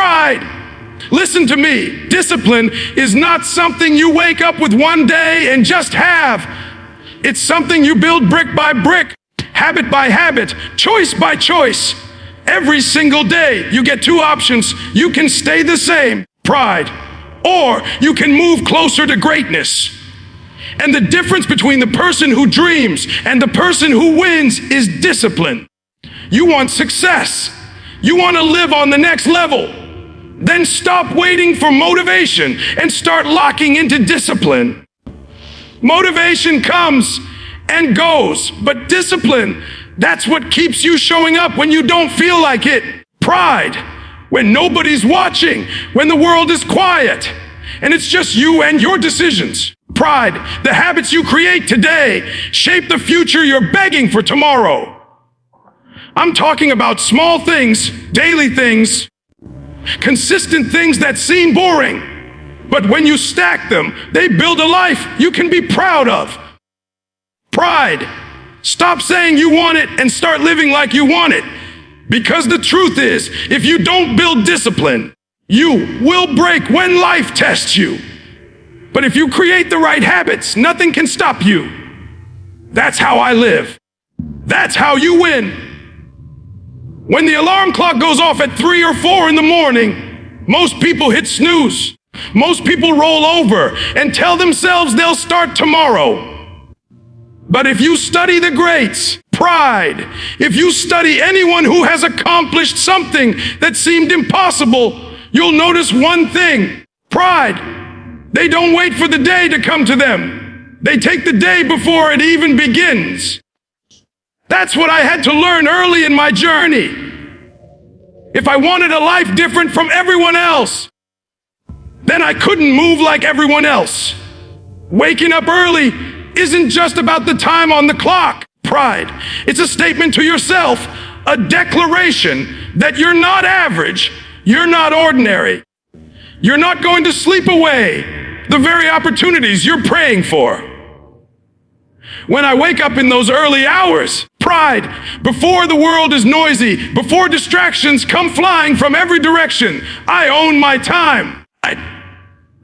Pride. Listen to me. Discipline is not something you wake up with one day and just have. It's something you build brick by brick, habit by habit, choice by choice. Every single day, you get two options. You can stay the same, pride, or you can move closer to greatness. And the difference between the person who dreams and the person who wins is discipline. You want success. You want to live on the next level. Then stop waiting for motivation and start locking into discipline. Motivation comes and goes, but discipline, that's what keeps you showing up when you don't feel like it. Pride, when nobody's watching, when the world is quiet, and it's just you and your decisions. Pride, the habits you create today shape the future you're begging for tomorrow. I'm talking about small things, daily things, consistent things that seem boring, but when you stack them, they build a life you can be proud of. Pride. Stop saying you want it and start living like you want it. Because the truth is, if you don't build discipline, you will break when life tests you. But if you create the right habits, nothing can stop you. That's how I live. That's how you win. When the alarm clock goes off at 3 or 4 in the morning, most people hit snooze. Most people roll over and tell themselves they'll start tomorrow. But if you study the greats, pride, if you study anyone who has accomplished something that seemed impossible, you'll notice one thing. Pride. They don't wait for the day to come to them. They take the day before it even begins. That's what I had to learn early in my journey. If I wanted a life different from everyone else, then I couldn't move like everyone else. Waking up early isn't just about the time on the clock. Pride. It's a statement to yourself, a declaration that you're not average, you're not ordinary. You're not going to sleep away the very opportunities you're praying for. When I wake up in those early hours, pride, before the world is noisy, before distractions come flying from every direction, I own my time.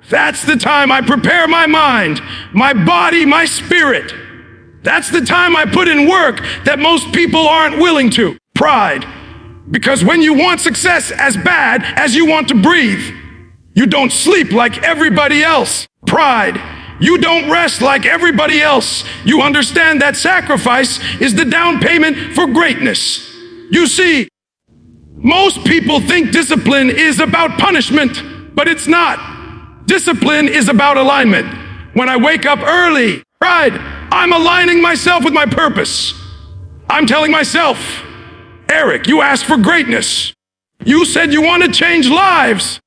That's the time I prepare my mind, my body, my spirit. That's the time I put in work that most people aren't willing to. Pride. Because when you want success as bad as you want to breathe, you don't sleep like everybody else. Pride. You don't rest like everybody else. You understand that sacrifice is the down payment for greatness. You see, most people think discipline is about punishment, but it's not. Discipline is about alignment. When I wake up early, pride, I'm aligning myself with my purpose. I'm telling myself, Eric, you asked for greatness. You said you want to change lives.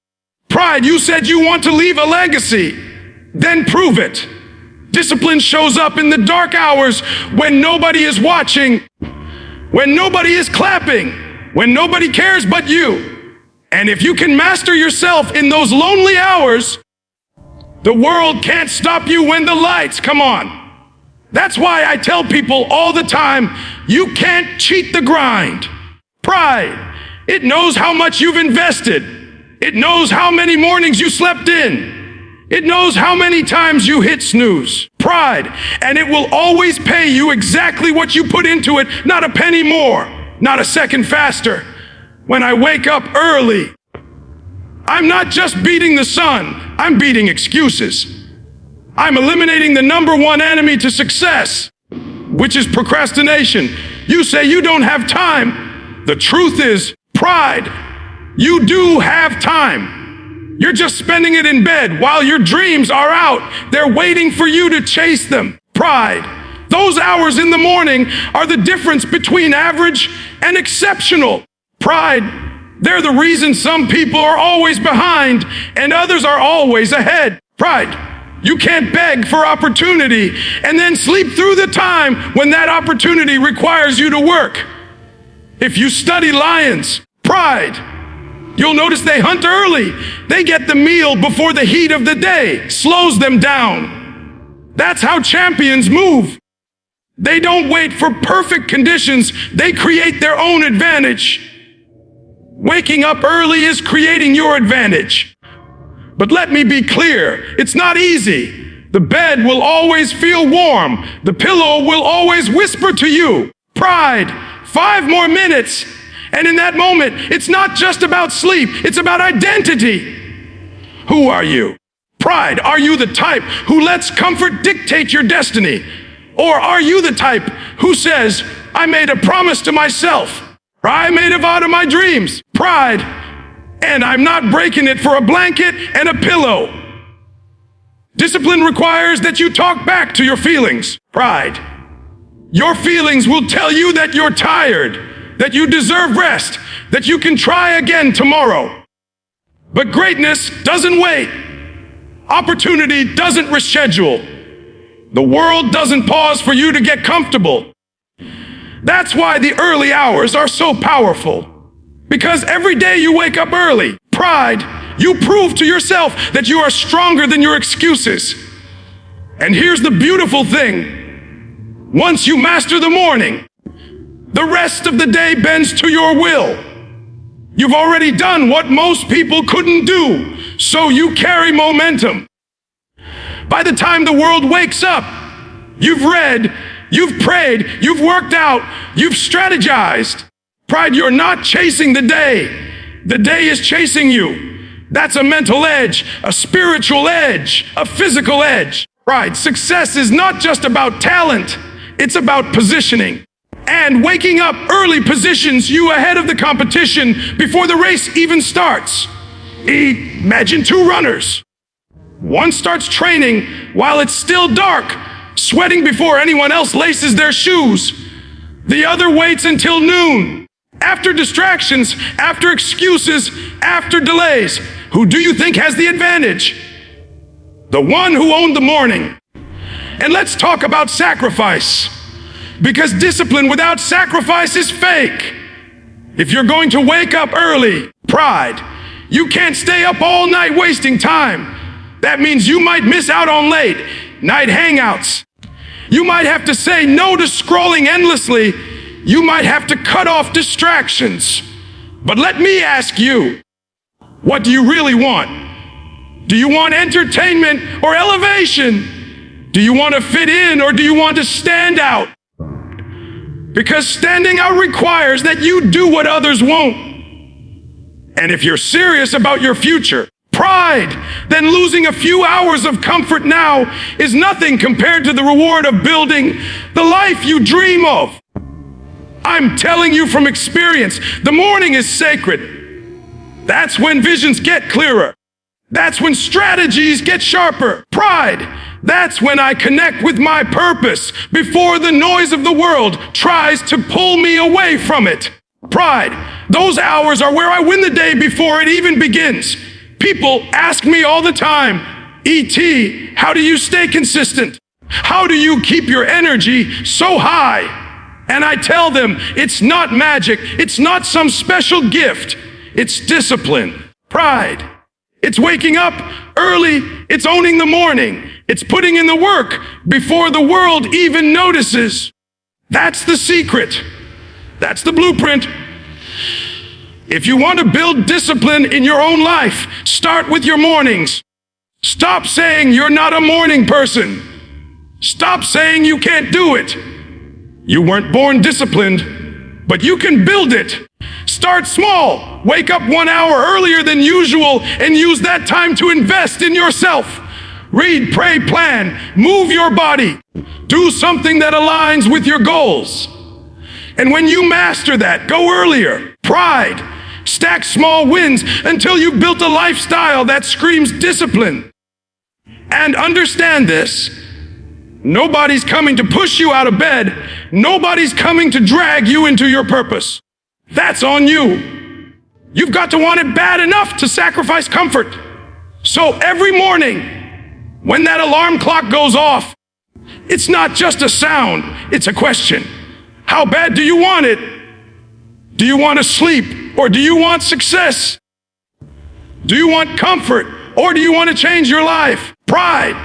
Pride, you said you want to leave a legacy. Then prove it. Discipline shows up in the dark hours when nobody is watching, when nobody is clapping, when nobody cares but you. And if you can master yourself in those lonely hours, the world can't stop you when the lights come on. That's why I tell people all the time, you can't cheat the grind. Pride, it knows how much you've invested. It knows how many mornings you slept in. It knows how many times you hit snooze. Pride, and it will always pay you exactly what you put into it, not a penny more, not a second faster. When I wake up early, I'm not just beating the sun, I'm beating excuses. I'm eliminating the number one enemy to success, which is procrastination. You say you don't have time. The truth is, pride, you do have time. You're just spending it in bed while your dreams are out. They're waiting for you to chase them. Pride. Those hours in the morning are the difference between average and exceptional. Pride. They're the reason some people are always behind and others are always ahead. Pride. You can't beg for opportunity and then sleep through the time when that opportunity requires you to work. If you study lions, pride, you'll notice they hunt early. They get the meal before the heat of the day slows them down. That's how champions move. They don't wait for perfect conditions. They create their own advantage. Waking up early is creating your advantage. But let me be clear, it's not easy. The bed will always feel warm. The pillow will always whisper to you, pride, 5 more minutes. And in that moment, it's not just about sleep, it's about identity. Who are you? Pride, are you the type who lets comfort dictate your destiny? Or are you the type who says, I made a promise to myself, or I made a vow to my dreams? Pride, and I'm not breaking it for a blanket and a pillow. Discipline requires that you talk back to your feelings. Pride. Your feelings will tell you that you're tired, that you deserve rest, that you can try again tomorrow. But greatness doesn't wait. Opportunity doesn't reschedule. The world doesn't pause for you to get comfortable. That's why the early hours are so powerful. Because every day you wake up early, pride, you prove to yourself that you are stronger than your excuses. And here's the beautiful thing. Once you master the morning, the rest of the day bends to your will. You've already done what most people couldn't do, so you carry momentum. By the time the world wakes up, you've read, you've prayed, you've worked out, you've strategized. Pride, you're not chasing the day. The day is chasing you. That's a mental edge, a spiritual edge, a physical edge. Pride, success is not just about talent, it's about positioning. And waking up early positions you ahead of the competition before the race even starts. Imagine 2 runners. One starts training while it's still dark, sweating before anyone else laces their shoes. The other waits until noon. After distractions, after excuses, after delays. Who do you think has the advantage? The one who owned the morning. And let's talk about sacrifice. Because discipline without sacrifice is fake. If you're going to wake up early, pride, you can't stay up all night wasting time. That means you might miss out on late night hangouts. You might have to say no to scrolling endlessly. You might have to cut off distractions. But let me ask you, what do you really want? Do you want entertainment or elevation? Do you want to fit in or do you want to stand out? Because standing out requires that you do what others won't. And if you're serious about your future, pride, then losing a few hours of comfort now is nothing compared to the reward of building the life you dream of. I'm telling you from experience, the morning is sacred. That's when visions get clearer. That's when strategies get sharper. Pride, that's when I connect with my purpose before the noise of the world tries to pull me away from it. Pride, those hours are where I win the day before it even begins. People ask me all the time, E.T., how do you stay consistent? How do you keep your energy so high? And I tell them, it's not magic, it's not some special gift, it's discipline. Pride, it's waking up early, it's owning the morning, it's putting in the work before the world even notices. That's the secret. That's the blueprint. If you want to build discipline in your own life, start with your mornings. Stop saying you're not a morning person. Stop saying you can't do it. You weren't born disciplined, but you can build it. Start small. Wake up 1 hour earlier than usual and use that time to invest in yourself. Read, pray, plan, move your body. Do something that aligns with your goals. And when you master that, go earlier. Pride. Stack small wins until you've built a lifestyle that screams discipline. And understand this, nobody's coming to push you out of bed. Nobody's coming to drag you into your purpose. That's on you. You've got to want it bad enough to sacrifice comfort. So every morning, when that alarm clock goes off, it's not just a sound, it's a question. How bad do you want it? Do you want to sleep or do you want success? Do you want comfort or do you want to change your life? Pride.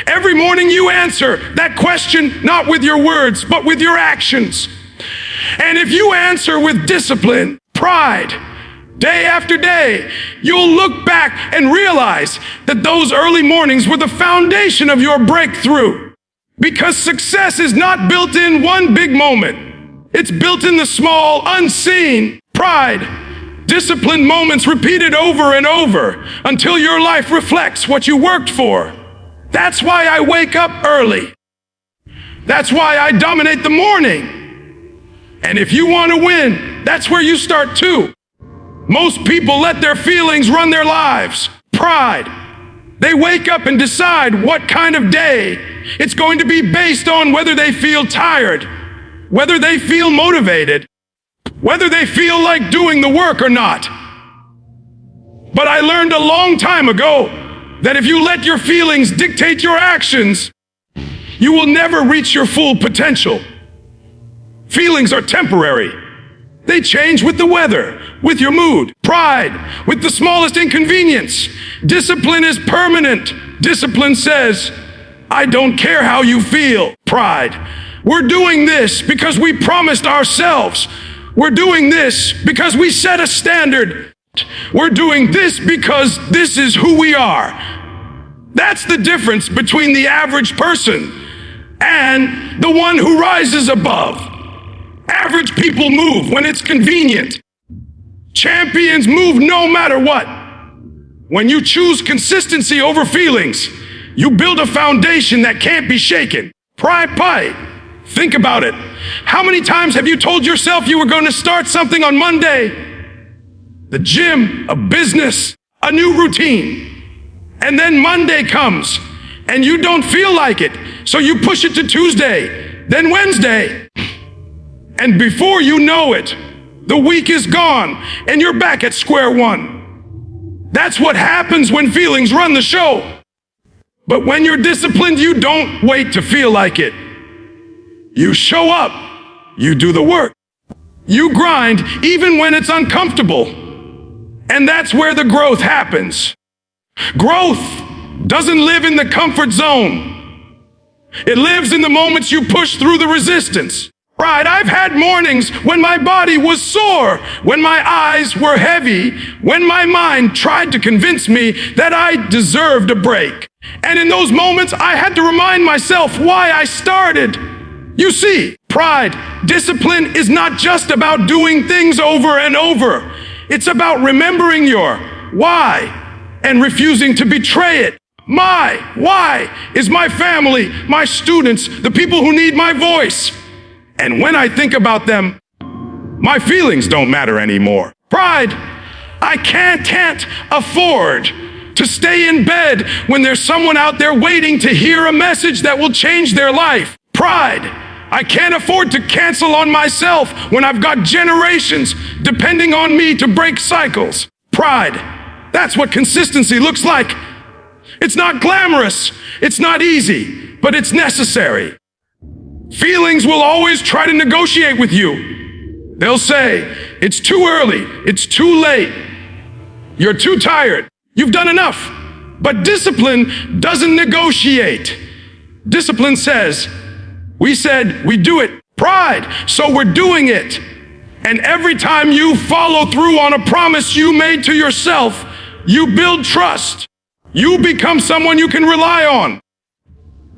Every morning you answer that question not with your words but with your actions. And if you answer with discipline, pride, Day after day, you'll look back and realize that those early mornings were the foundation of your breakthrough. Because success is not built in one big moment. It's built in the small, unseen, pride, disciplined moments repeated over and over until your life reflects what you worked for. That's why I wake up early. That's why I dominate the morning. And if you want to win, that's where you start too. Most people let their feelings run their lives. Pride. They wake up and decide what kind of day it's going to be based on whether they feel tired, whether they feel motivated, whether they feel like doing the work or not. But I learned a long time ago that if you let your feelings dictate your actions, you will never reach your full potential. Feelings are temporary. They change with the weather, with your mood. Pride, with the smallest inconvenience. Discipline is permanent. Discipline says, I don't care how you feel. Pride, we're doing this because we promised ourselves. We're doing this because we set a standard. We're doing this because this is who we are. That's the difference between the average person and the one who rises above. Average people move when it's convenient. Champions move no matter what. When you choose consistency over feelings, you build a foundation that can't be shaken. Pride. Think about it. How many times have you told yourself you were going to start something on Monday? The gym, a business, a new routine. And then Monday comes and you don't feel like it. So you push it to Tuesday, then Wednesday. And before you know it, the week is gone and you're back at square one. That's what happens when feelings run the show. But when you're disciplined, you don't wait to feel like it. You show up, you do the work. You grind even when it's uncomfortable. And that's where the growth happens. Growth doesn't live in the comfort zone. It lives in the moments you push through the resistance. Right, I've had mornings when my body was sore, when my eyes were heavy, when my mind tried to convince me that I deserved a break. And in those moments, I had to remind myself why I started. You see, pride, discipline is not just about doing things over and over. It's about remembering your why and refusing to betray it. My why is my family, my students, the people who need my voice. And when I think about them, my feelings don't matter anymore. Pride, I can't afford to stay in bed when there's someone out there waiting to hear a message that will change their life. Pride, I can't afford to cancel on myself when I've got generations depending on me to break cycles. Pride, that's what consistency looks like. It's not glamorous, it's not easy, but it's necessary. Feelings will always try to negotiate with you. They'll say, it's too early, it's too late, you're too tired, you've done enough. But discipline doesn't negotiate. Discipline says, we said we do it. Pride, so we're doing it. And every time you follow through on a promise you made to yourself, you build trust. You become someone you can rely on.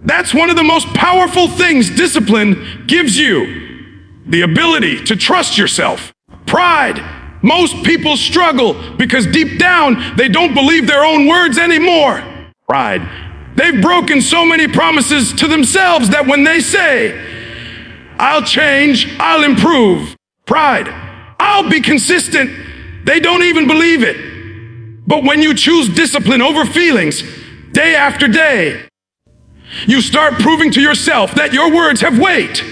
That's one of the most powerful things discipline gives you, the ability to trust yourself. Pride, most people struggle because deep down they don't believe their own words anymore. Pride, they've broken so many promises to themselves that when they say, I'll change, I'll improve. Pride, I'll be consistent, they don't even believe it. But when you choose discipline over feelings, day after day, you start proving to yourself that your words have weight.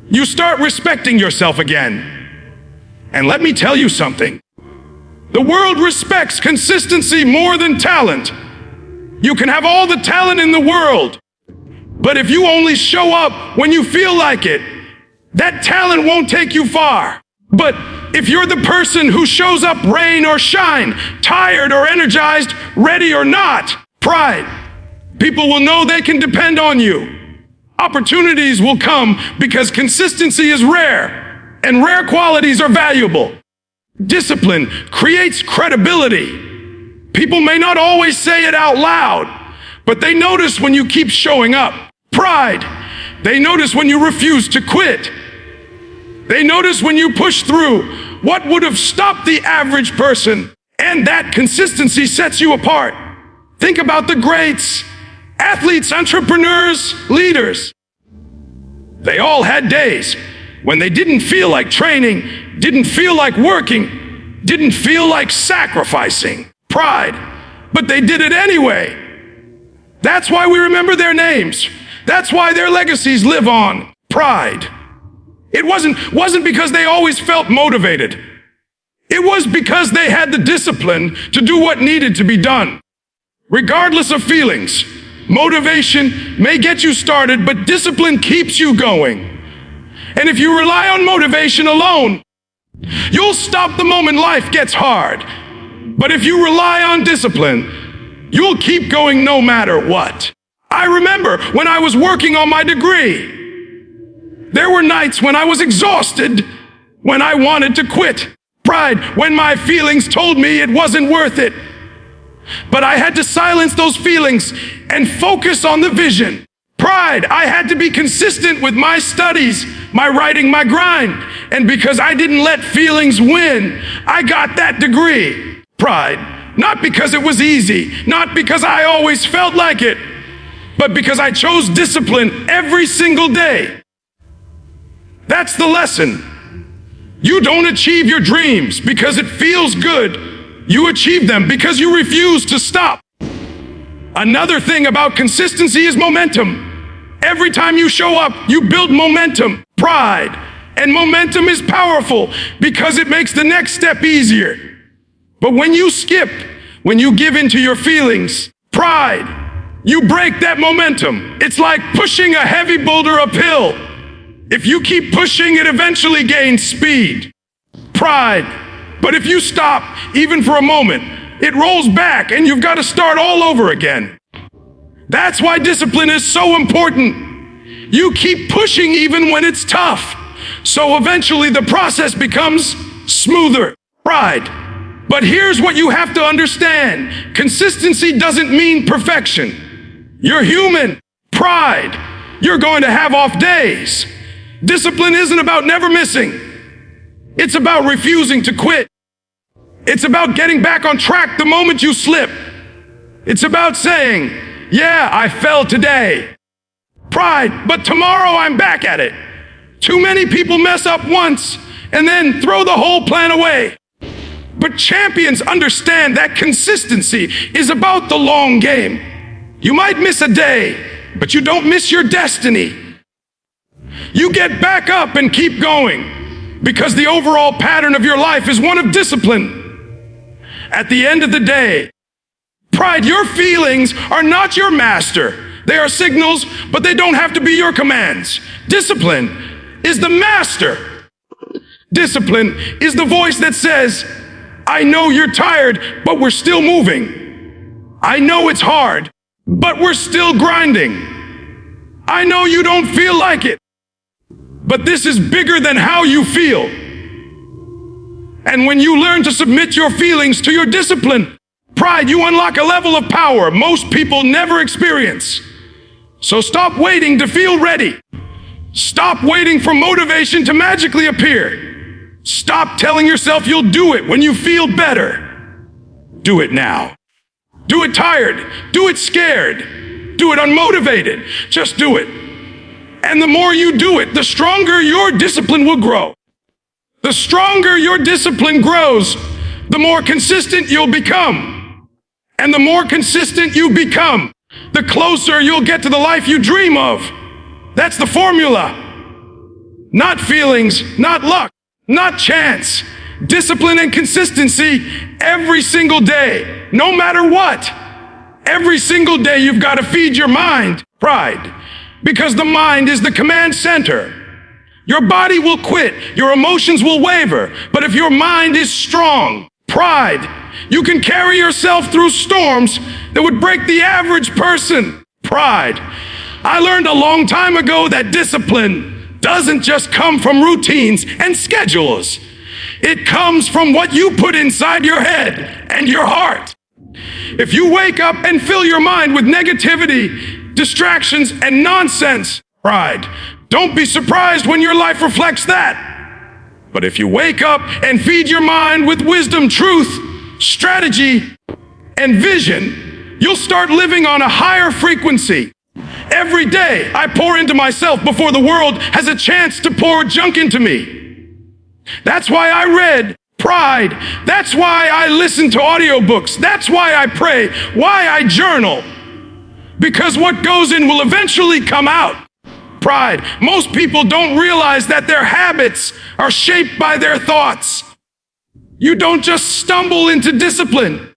You start respecting yourself again. And let me tell you something. The world respects consistency more than talent. You can have all the talent in the world, but if you only show up when you feel like it, that talent won't take you far. But if you're the person who shows up rain or shine, tired or energized, ready or not, pride, people will know they can depend on you. Opportunities will come because consistency is rare, and rare qualities are valuable. Discipline creates credibility. People may not always say it out loud, but they notice when you keep showing up. Pride. They notice when you refuse to quit. They notice when you push through what would have stopped the average person. And that consistency sets you apart. Think about the greats, athletes, entrepreneurs, leaders. They all had days when they didn't feel like training, didn't feel like working, didn't feel like sacrificing. Pride. But they did it anyway. That's why we remember their names. That's why their legacies live on. Pride. It wasn't because they always felt motivated. It was because they had the discipline to do what needed to be done. Regardless of feelings, motivation may get you started, but discipline keeps you going. And if you rely on motivation alone, you'll stop the moment life gets hard. But if you rely on discipline, you'll keep going no matter what. I remember when I was working on my degree, there were nights when I was exhausted, when I wanted to quit. Pride, when my feelings told me it wasn't worth it. But I had to silence those feelings and focus on the vision. Pride, I had to be consistent with my studies, my writing, my grind. And because I didn't let feelings win, I got that degree. Pride, not because it was easy, not because I always felt like it, but because I chose discipline every single day. That's the lesson. You don't achieve your dreams because it feels good. You achieve them because you refuse to stop. Another thing about consistency is momentum. Every time you show up, you build momentum. Pride. And momentum is powerful because it makes the next step easier. But when you skip, when you give in to your feelings, pride, you break that momentum. It's like pushing a heavy boulder uphill. If you keep pushing, it eventually gains speed. Pride. But if you stop, even for a moment, it rolls back and you've got to start all over again. That's why discipline is so important. You keep pushing even when it's tough. So eventually the process becomes smoother. Pride. But here's what you have to understand. Consistency doesn't mean perfection. You're human. Pride. You're going to have off days. Discipline isn't about never missing. It's about refusing to quit. It's about getting back on track the moment you slip. It's about saying, yeah, I fell today. Pride, but tomorrow I'm back at it. Too many people mess up once and then throw the whole plan away. But champions understand that consistency is about the long game. You might miss a day, but you don't miss your destiny. You get back up and keep going because the overall pattern of your life is one of discipline. At the end of the day, pride, your feelings are not your master. They are signals, but they don't have to be your commands. Discipline is the master. Discipline is the voice that says, I know you're tired, but we're still moving. I know it's hard, but we're still grinding. I know you don't feel like it, but this is bigger than how you feel. And when you learn to submit your feelings to your discipline, pride, you unlock a level of power most people never experience. So stop waiting to feel ready. Stop waiting for motivation to magically appear. Stop telling yourself you'll do it when you feel better. Do it now. Do it tired. Do it scared. Do it unmotivated. Just do it. And the more you do it, the stronger your discipline will grow. The stronger your discipline grows, the more consistent you'll become. And the more consistent you become, the closer you'll get to the life you dream of. That's the formula. Not feelings, not luck, not chance. Discipline and consistency every single day, no matter what. Every single day you've got to feed your mind pride, because the mind is the command center. Your body will quit, your emotions will waver, but if your mind is strong, pride, you can carry yourself through storms that would break the average person. Pride. I learned a long time ago that discipline doesn't just come from routines and schedules. It comes from what you put inside your head and your heart. If you wake up and fill your mind with negativity, distractions, and nonsense, pride, don't be surprised when your life reflects that. But if you wake up and feed your mind with wisdom, truth, strategy, and vision, you'll start living on a higher frequency. Every day, I pour into myself before the world has a chance to pour junk into me. That's why I read Pride. That's why I listen to audiobooks. That's why I pray, why I journal. Because what goes in will eventually come out. Pride. Most people don't realize that their habits are shaped by their thoughts. You don't just stumble into discipline.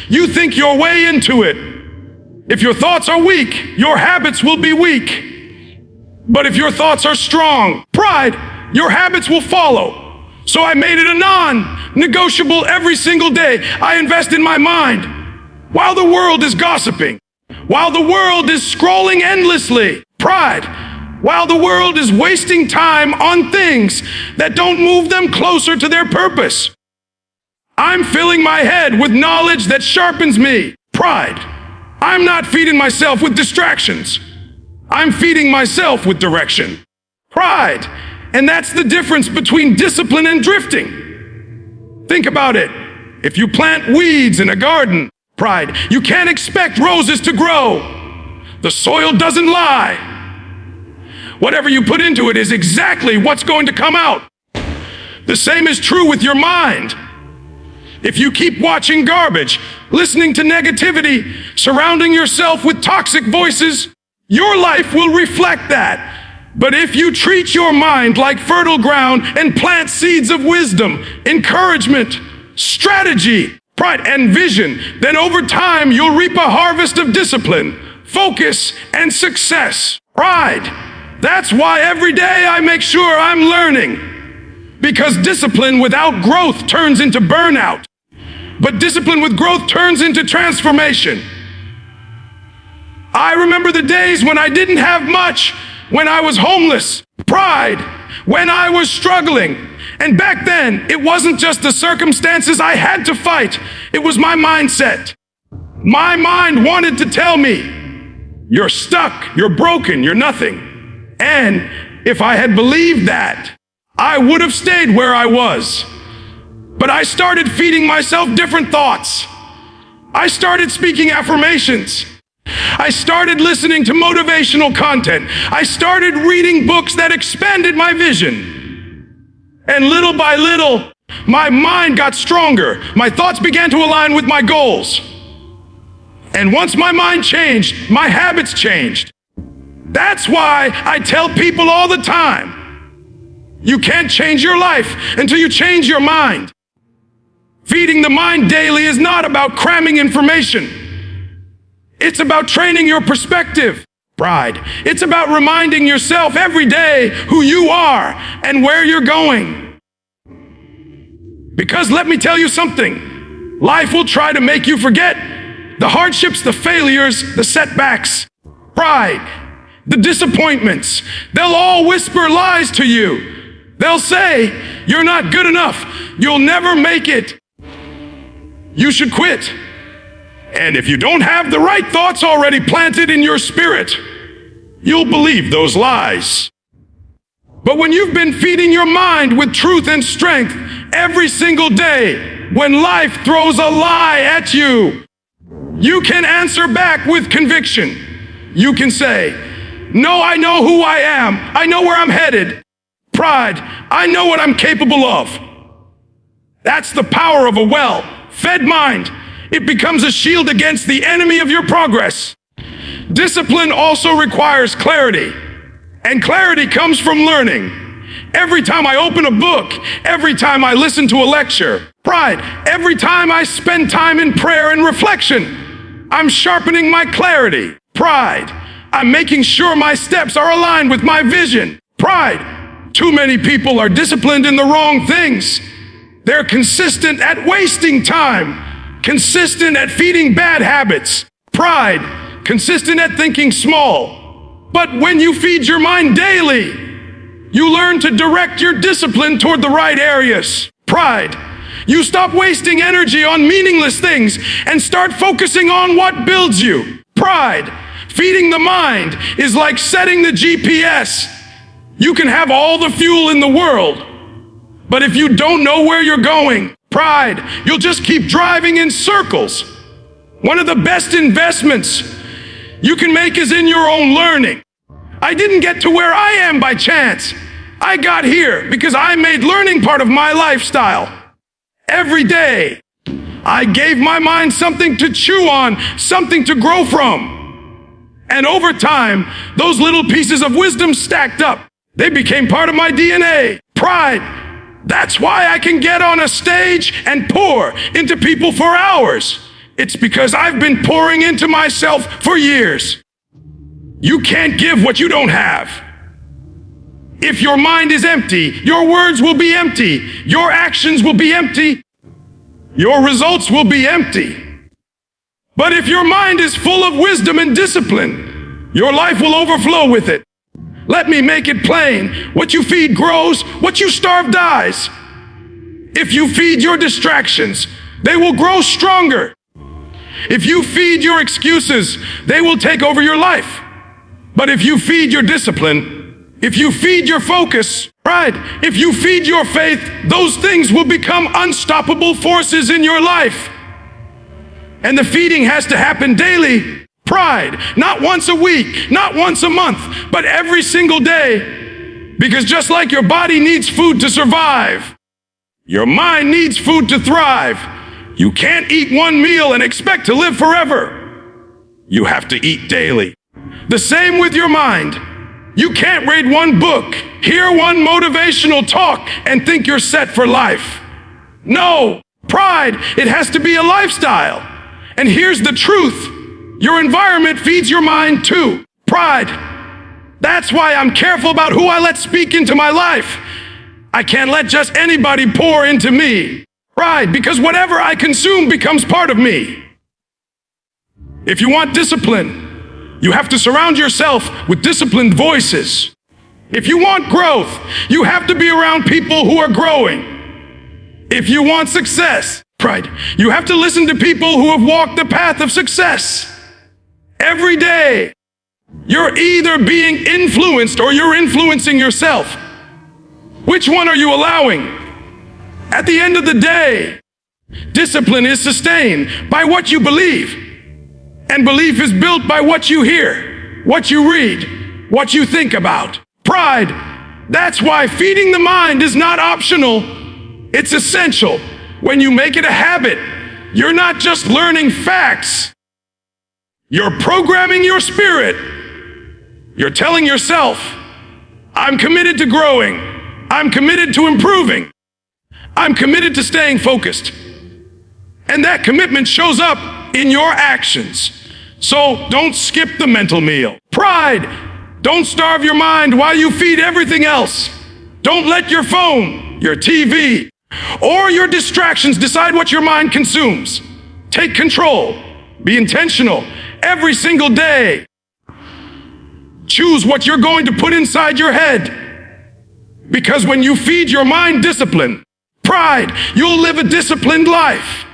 You think your way into it. If your thoughts are weak, your habits will be weak. But if your thoughts are strong, pride, your habits will follow. So I made it a non-negotiable every single day. I invest in my mind while the world is gossiping, while the world is scrolling endlessly. Pride, while the world is wasting time on things that don't move them closer to their purpose. I'm filling my head with knowledge that sharpens me. Pride. I'm not feeding myself with distractions. I'm feeding myself with direction. Pride. And that's the difference between discipline and drifting. Think about it. If you plant weeds in a garden, pride, you can't expect roses to grow. The soil doesn't lie. Whatever you put into it is exactly what's going to come out. The same is true with your mind. If you keep watching garbage, listening to negativity, surrounding yourself with toxic voices, your life will reflect that. But if you treat your mind like fertile ground and plant seeds of wisdom, encouragement, strategy, pride, and vision, then over time you'll reap a harvest of discipline, focus, and success. Pride. That's why every day I make sure I'm learning. Because discipline without growth turns into burnout. But discipline with growth turns into transformation. I remember the days when I didn't have much, when I was homeless. Pride, when I was struggling. And back then, it wasn't just the circumstances I had to fight. It was my mindset. My mind wanted to tell me, you're stuck, you're broken, you're nothing. And if I had believed that, I would have stayed where I was. But I started feeding myself different thoughts. I started speaking affirmations. I started listening to motivational content. I started reading books that expanded my vision. And little by little, my mind got stronger. My thoughts began to align with my goals. And once my mind changed, my habits changed. That's why I tell people all the time, you can't change your life until you change your mind. Feeding the mind daily is not about cramming information. It's about training your perspective. Pride. It's about reminding yourself every day who you are and where you're going. Because let me tell you something, life will try to make you forget the hardships, the failures, the setbacks. Pride. The disappointments, they'll all whisper lies to you. They'll say, you're not good enough. You'll never make it. You should quit. And if you don't have the right thoughts already planted in your spirit, you'll believe those lies. But when you've been feeding your mind with truth and strength every single day, when life throws a lie at you, you can answer back with conviction. You can say, no, I know who I am. I know where I'm headed. Pride, I know what I'm capable of. That's the power of a well-fed mind. It becomes a shield against the enemy of your progress. Discipline also requires clarity, and clarity comes from learning. Every time I open a book, every time I listen to a lecture, pride, every time I spend time in prayer and reflection, I'm sharpening my clarity. Pride, I'm making sure my steps are aligned with my vision. Pride. Too many people are disciplined in the wrong things. They're consistent at wasting time, consistent at feeding bad habits. Pride. Consistent at thinking small. But when you feed your mind daily, you learn to direct your discipline toward the right areas. Pride. Pride. You stop wasting energy on meaningless things and start focusing on what builds you. Pride. Feeding the mind is like setting the GPS. You can have all the fuel in the world, but if you don't know where you're going, pride, you'll just keep driving in circles. One of the best investments you can make is in your own learning. I didn't get to where I am by chance. I got here because I made learning part of my lifestyle. Every day, I gave my mind something to chew on, something to grow from. And over time, those little pieces of wisdom stacked up. They became part of my DNA. Pride. That's why I can get on a stage and pour into people for hours. It's because I've been pouring into myself for years. You can't give what you don't have. If your mind is empty, your words will be empty. Your actions will be empty. Your results will be empty. But if your mind is full of wisdom and discipline, your life will overflow with it. Let me make it plain. What you feed grows, what you starve dies. If you feed your distractions, they will grow stronger. If you feed your excuses, they will take over your life. But if you feed your discipline, if you feed your focus, pride, if you feed your faith, those things will become unstoppable forces in your life. And the feeding has to happen daily. Pride, not once a week, not once a month, but every single day. Because just like your body needs food to survive, your mind needs food to thrive. You can't eat one meal and expect to live forever. You have to eat daily. The same with your mind. You can't read one book, hear one motivational talk, and think you're set for life. No, pride, it has to be a lifestyle. And here's the truth. Your environment feeds your mind too. Pride. That's why I'm careful about who I let speak into my life. I can't let just anybody pour into me. Pride, because whatever I consume becomes part of me. If you want discipline, you have to surround yourself with disciplined voices. If you want growth, you have to be around people who are growing. If you want success, pride, you have to listen to people who have walked the path of success. Every day, you're either being influenced or you're influencing yourself. Which one are you allowing? At the end of the day, discipline is sustained by what you believe. And belief is built by what you hear, what you read, what you think about. Pride, that's why feeding the mind is not optional. It's essential. When you make it a habit, you're not just learning facts. You're programming your spirit. You're telling yourself, I'm committed to growing. I'm committed to improving. I'm committed to staying focused. And that commitment shows up in your actions. So don't skip the mental meal. Pride, don't starve your mind while you feed everything else. Don't let your phone, your TV, or your distractions decide what your mind consumes. Take control. Be intentional. Every single day, choose what you're going to put inside your head. Because when you feed your mind discipline, pride, you'll live a disciplined life.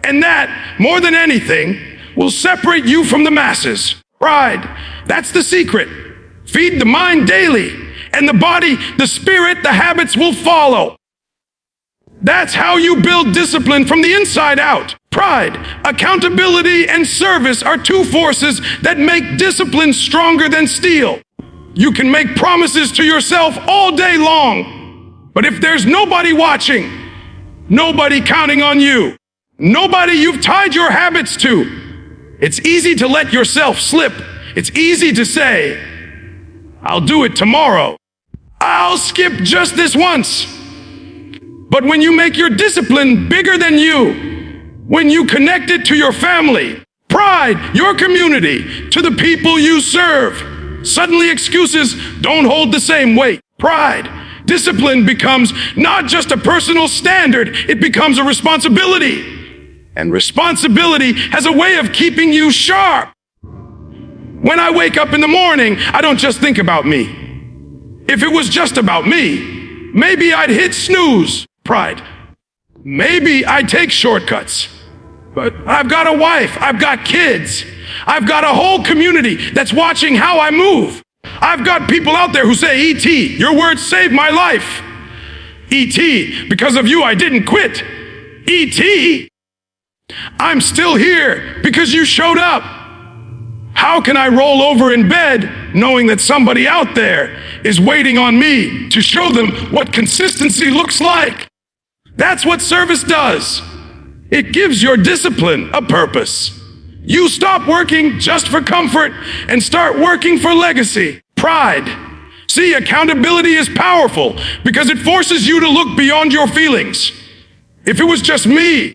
And that, more than anything, will separate you from the masses. Pride, that's the secret. Feed the mind daily, and the body, the spirit, the habits will follow. That's how you build discipline from the inside out. Pride, accountability, and service are two forces that make discipline stronger than steel. You can make promises to yourself all day long, but if there's nobody watching, nobody counting on you, nobody you've tied your habits to, it's easy to let yourself slip. It's easy to say, I'll do it tomorrow. I'll skip just this once. But when you make your discipline bigger than you, when you connect it to your family, pride, your community, to the people you serve, suddenly excuses don't hold the same weight. Pride, discipline becomes not just a personal standard, it becomes a responsibility. And responsibility has a way of keeping you sharp. When I wake up in the morning, I don't just think about me. If it was just about me, maybe I'd hit snooze. Pride. Maybe I take shortcuts, but I've got a wife, I've got kids, I've got a whole community that's watching how I move. I've got people out there who say, E.T., your words saved my life. E.T., because of you, I didn't quit. E.T., I'm still here because you showed up. How can I roll over in bed knowing that somebody out there is waiting on me to show them what consistency looks like? That's what service does. It gives your discipline a purpose. You stop working just for comfort and start working for legacy. Pride. See, accountability is powerful because it forces you to look beyond your feelings. If it was just me,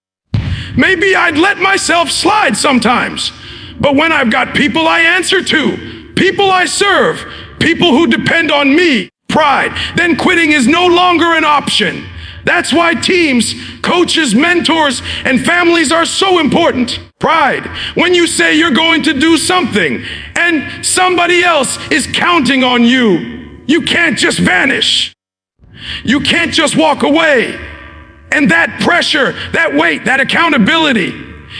maybe I'd let myself slide sometimes. But when I've got people I answer to, people I serve, people who depend on me, pride, then quitting is no longer an option. That's why teams, coaches, mentors, and families are so important. Pride. When you say you're going to do something and somebody else is counting on you, you can't just vanish. You can't just walk away. And that pressure, that weight, that accountability,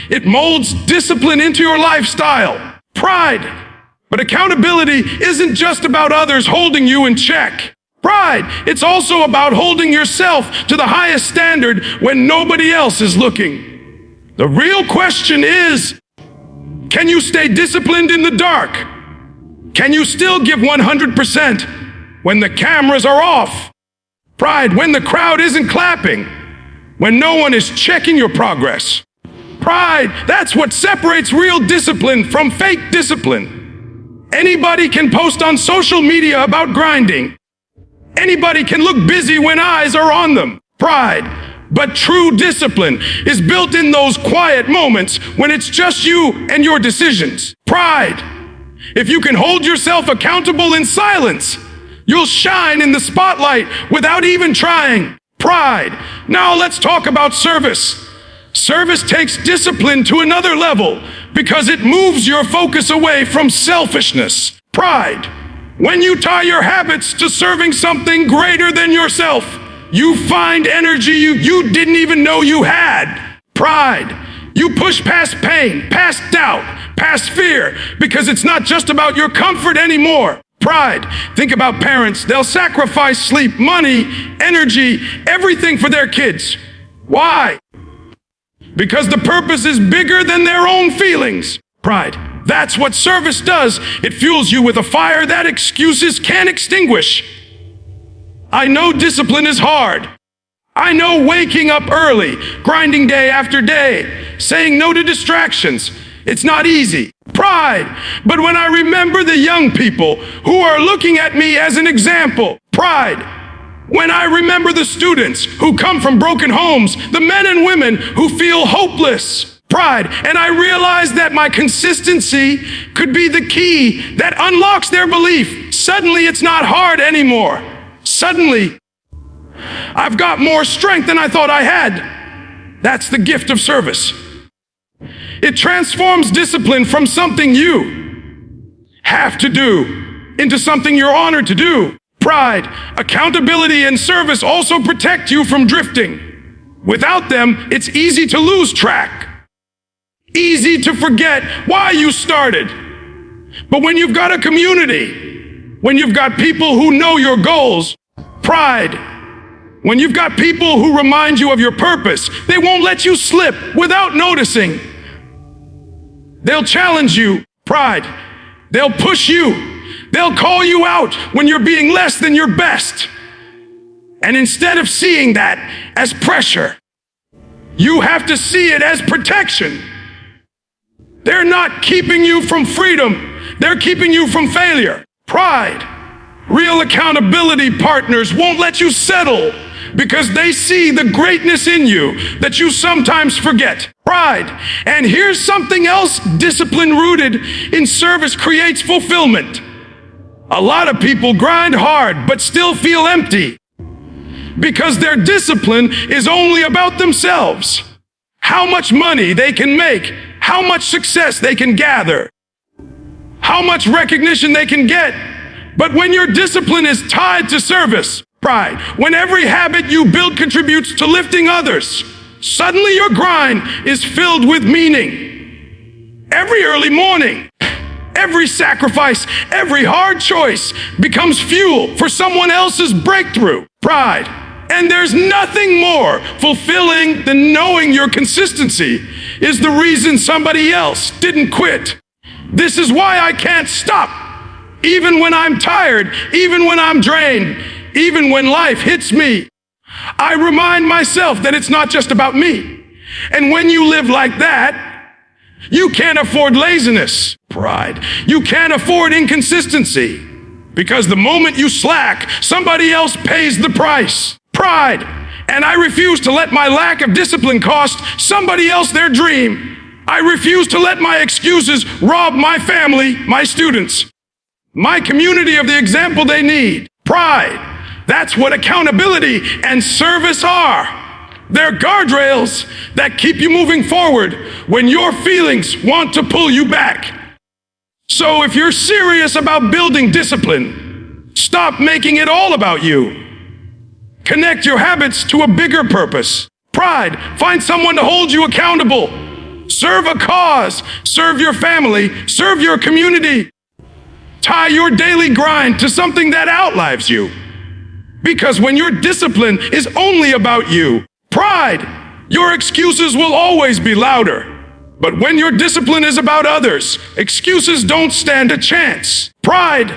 it molds discipline into your lifestyle. Pride. But accountability isn't just about others holding you in check. Pride, it's also about holding yourself to the highest standard when nobody else is looking. The real question is, can you stay disciplined in the dark? Can you still give 100% when the cameras are off? Pride, when the crowd isn't clapping, when no one is checking your progress. Pride, that's what separates real discipline from fake discipline. Anybody can post on social media about grinding. Anybody can look busy when eyes are on them. Pride. But true discipline is built in those quiet moments when it's just you and your decisions. Pride. If you can hold yourself accountable in silence, you'll shine in the spotlight without even trying. Pride. Now let's talk about service. Service takes discipline to another level because it moves your focus away from selfishness. Pride. When you tie your habits to serving something greater than yourself, you find energy you didn't even know you had. Pride. You push past pain, past doubt, past fear, because it's not just about your comfort anymore. Pride. Think about parents. They'll sacrifice sleep, money, energy, everything for their kids. Why? Because the purpose is bigger than their own feelings. Pride. That's what service does. It fuels you with a fire that excuses can't extinguish. I know discipline is hard. I know waking up early, grinding day after day, saying no to distractions. It's not easy. Pride. But when I remember the young people who are looking at me as an example, pride. When I remember the students who come from broken homes, the men and women who feel hopeless, pride. And I realize that my consistency could be the key that unlocks their belief. Suddenly it's not hard anymore. Suddenly, I've got more strength than I thought I had. That's the gift of service. It transforms discipline from something you have to do into something you're honored to do. Pride, accountability, and service also protect you from drifting. Without them, it's easy to lose track. Easy to forget why you started. But when you've got a community, when you've got people who know your goals, pride, when you've got people who remind you of your purpose, they won't let you slip without noticing. They'll challenge you, pride. They'll push you. They'll call you out when you're being less than your best. And instead of seeing that as pressure, you have to see it as protection. They're not keeping you from freedom. They're keeping you from failure. Pride. Real accountability partners won't let you settle because they see the greatness in you that you sometimes forget. Pride. And here's something else discipline rooted in service creates fulfillment. A lot of people grind hard but still feel empty because their discipline is only about themselves. How much money they can make, how much success they can gather, how much recognition they can get. But when your discipline is tied to service, pride, when every habit you build contributes to lifting others, Suddenly your grind is filled with meaning. Every early morning, every sacrifice, every hard choice becomes fuel for someone else's breakthrough. Pride. And there's nothing more fulfilling than knowing your consistency is the reason somebody else didn't quit. This is why I can't stop. Even when I'm tired, even when I'm drained, even when life hits me, I remind myself that it's not just about me. And when you live like that, you can't afford laziness, pride. You can't afford inconsistency, because the moment you slack, somebody else pays the price. Pride. And I refuse to let my lack of discipline cost somebody else their dream. I refuse to let my excuses rob my family, my students, my community of the example they need. Pride. That's what accountability and service are. They're guardrails that keep you moving forward when your feelings want to pull you back. So if you're serious about building discipline, stop making it all about you. Connect your habits to a bigger purpose. Pride. Find someone to hold you accountable. Serve a cause. Serve your family. Serve your community. Tie your daily grind to something that outlives you. Because when your discipline is only about you, pride, your excuses will always be louder. But when your discipline is about others, excuses don't stand a chance. Pride,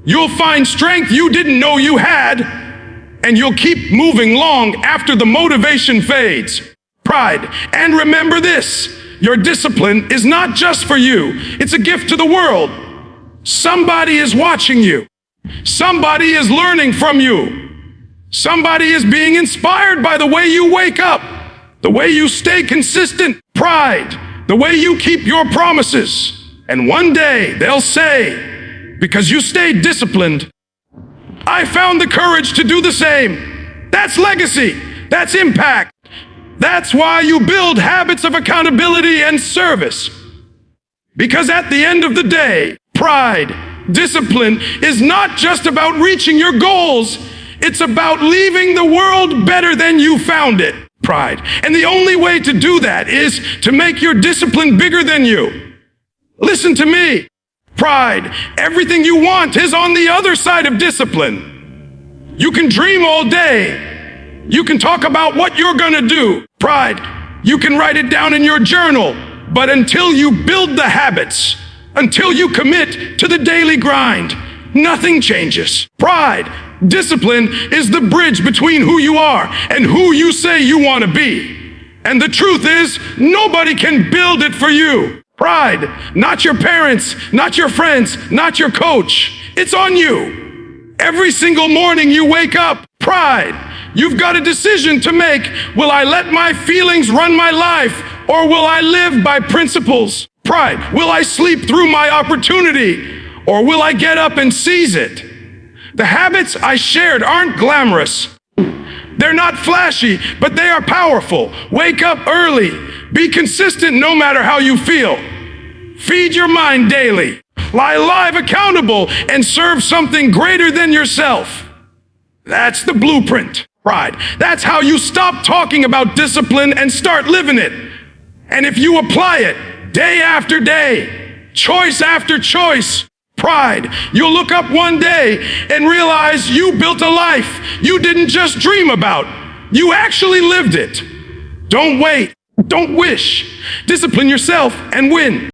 you'll find strength you didn't know you had, and you'll keep moving long after the motivation fades. Pride, and remember this, your discipline is not just for you, it's a gift to the world. Somebody is watching you. Somebody is learning from you. Somebody is being inspired by the way you wake up, the way you stay consistent. Pride, the way you keep your promises. And one day they'll say, because you stayed disciplined, I found the courage to do the same. That's legacy. That's impact. That's why you build habits of accountability and service. Because at the end of the day, pride, discipline is not just about reaching your goals. It's about leaving the world better than you found it. Pride. And the only way to do that is to make your discipline bigger than you. Listen to me. Pride. Everything you want is on the other side of discipline. You can dream all day. You can talk about what you're gonna do. Pride. You can write it down in your journal. But until you build the habits, until you commit to the daily grind, nothing changes. Pride, discipline is the bridge between who you are and who you say you want to be. And the truth is, nobody can build it for you. Pride, not your parents, not your friends, not your coach. It's on you. Every single morning you wake up, pride. You've got a decision to make. Will I let my feelings run my life, or will I live by principles? Pride. Will I sleep through my opportunity, or will I get up and seize it? The habits I shared aren't glamorous. They're not flashy, but they are powerful. Wake up early. Be consistent no matter how you feel. Feed your mind daily. Lie live accountable and serve something greater than yourself. That's the blueprint. Pride. That's how you stop talking about discipline and start living it. And if you apply it day after day, choice after choice, pride, you'll look up one day and realize you built a life you didn't just dream about. You actually lived it. Don't wait. Don't wish. Discipline yourself and win.